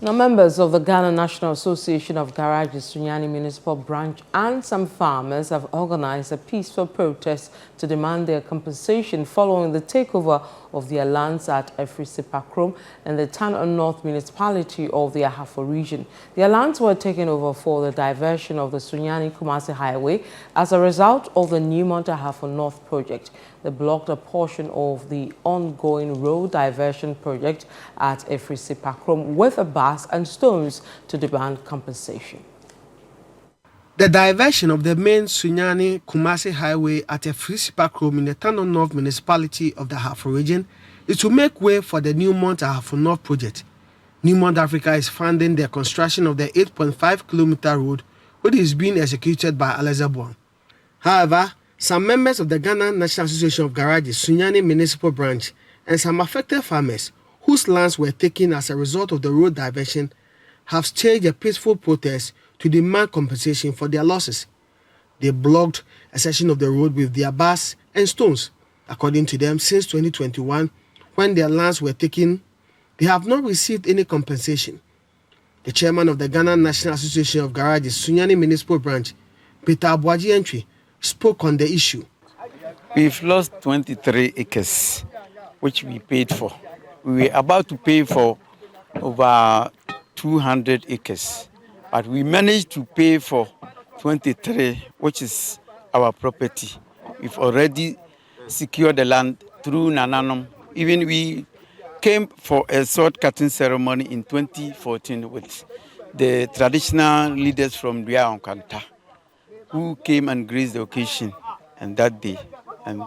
Now, members of the Ghana National Association of Garages Sunyani Municipal Branch and some farmers have organized a peaceful protest to demand their compensation following the takeover of their lands at Efrisipakrom in the Tan North municipality of the Ahafo region. Their lands were taken over for the diversion of the Sunyani-Kumasi Highway as a result of the Newmont Ahafo North project. They blocked a portion of the ongoing road diversion project at Efrisipakrom with a bus and stones to demand compensation. The diversion of the main Sunyani-Kumasi Highway at Efrisipakrom in the Tano North municipality of the Ahafo region is to make way for the Newmont Ahafo North project. Newmont Africa is funding the construction of the 8.5-kilometer road, which is being executed by Alexander. However, some members of the Ghana National Association of Garages Sunyani Municipal Branch and some affected farmers whose lands were taken as a result of the road diversion have staged a peaceful protest to demand compensation for their losses. They blocked a section of the road with their bars and stones. According to them, since 2021, when their lands were taken, they have not received any compensation. The chairman of the Ghana National Association of Garages Sunyani Municipal Branch, Peter Abuaji Entry, spoke on the issue. We've lost 23 acres, which we paid for. We were about to pay for over 200 acres, but we managed to pay for 23, which is our property. We've already secured the land through Nananum. Even we came for a sword cutting ceremony in 2014 with the traditional leaders from Ria Onkanta, who came and graced the occasion and that day. And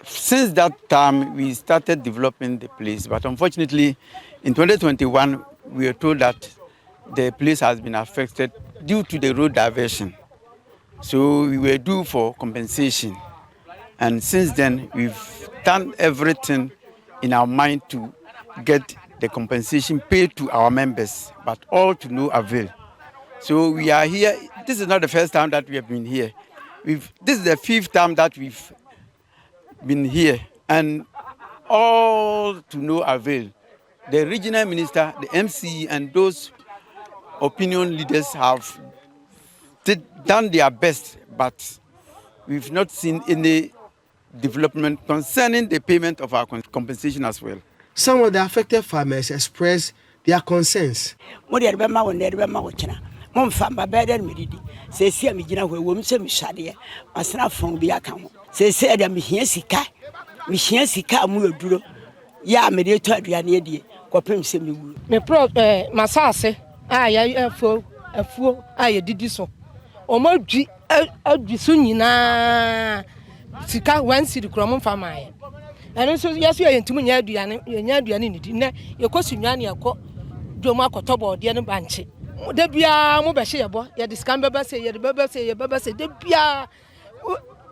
since that time, we started developing the place. But unfortunately, in 2021, we were told that the place has been affected due to the road diversion. So we were due for compensation. And since then, we've done everything in our mind to get the compensation paid to our members, but all to no avail. So we are here. This is not the first time that we have been here. This is the 5th time that we've been here, and all to no avail. The regional minister, the MC, and those opinion leaders have done their best, but we've not seen any development concerning the payment of our compensation as well. Some of the affected farmers expressed their concerns. Momfamba better medidi. Say see me gina we wom se mishade. Masna fon bi aka ho. Say dia me hia sika. Me hia sika mu aduro. Ya me de to aduane adie. Kopem se me wu. Me pro masase ya afuo ya didi so. Omo dwi adwi so nyina sika 1 cedi kro mfama ya. Eno so yeso ye ntumu nya aduane ni di. Ne ye ko Sunyani yakọ dwomu akotobo de ne banche. Debia mo be hye yebo ye discan beba say ye beba say ye beba say debia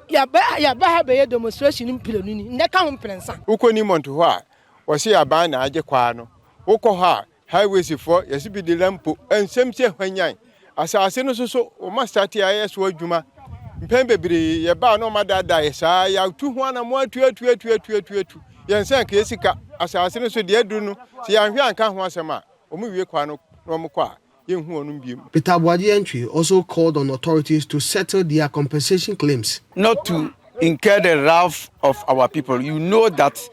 ya ba ha be ye demonstration mpilonu ni ndeka ho mprensa ukoni monto ho a wo se ya ba na age kwa no ukọ ho a highways for ye se bi de lampo ensem se hwanyan asase no so o ma start ya ye so adwuma mpem bebre ye ba no ma dada ye saa ya tu ho na mo atu ye nsan ka esika asase no so de adu no se ya hwe anka ho asema o mu wie kwa no mo kwa. Peter Abuaji Entry also called on authorities to settle their compensation claims. Not to incur the wrath of our people. You know that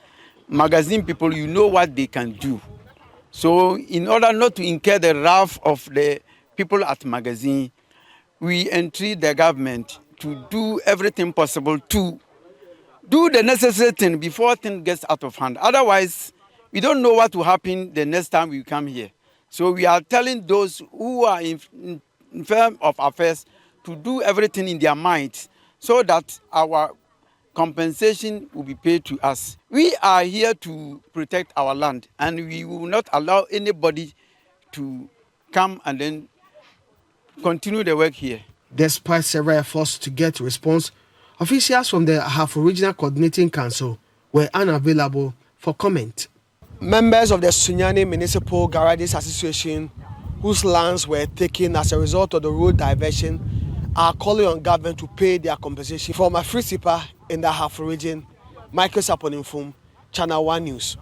magazine people, you know what they can do. So in order not to incur the wrath of the people at magazine, we entreat the government to do everything possible to do the necessary thing before things gets out of hand. Otherwise, we don't know what will happen the next time we come here. So we are telling those who are in firm of affairs to do everything in their minds so that our compensation will be paid to us. We are here to protect our land, and we will not allow anybody to come and then continue the work here. Despite several efforts to get response, officials from the Ahafo Regional Coordinating Council were unavailable for comment. Members of the Sunyani Municipal Garages Association, whose lands were taken as a result of the road diversion, are calling on government to pay their compensation. From Efrisipa in the Ahafo region, Michael Saponinfum, Channel One News.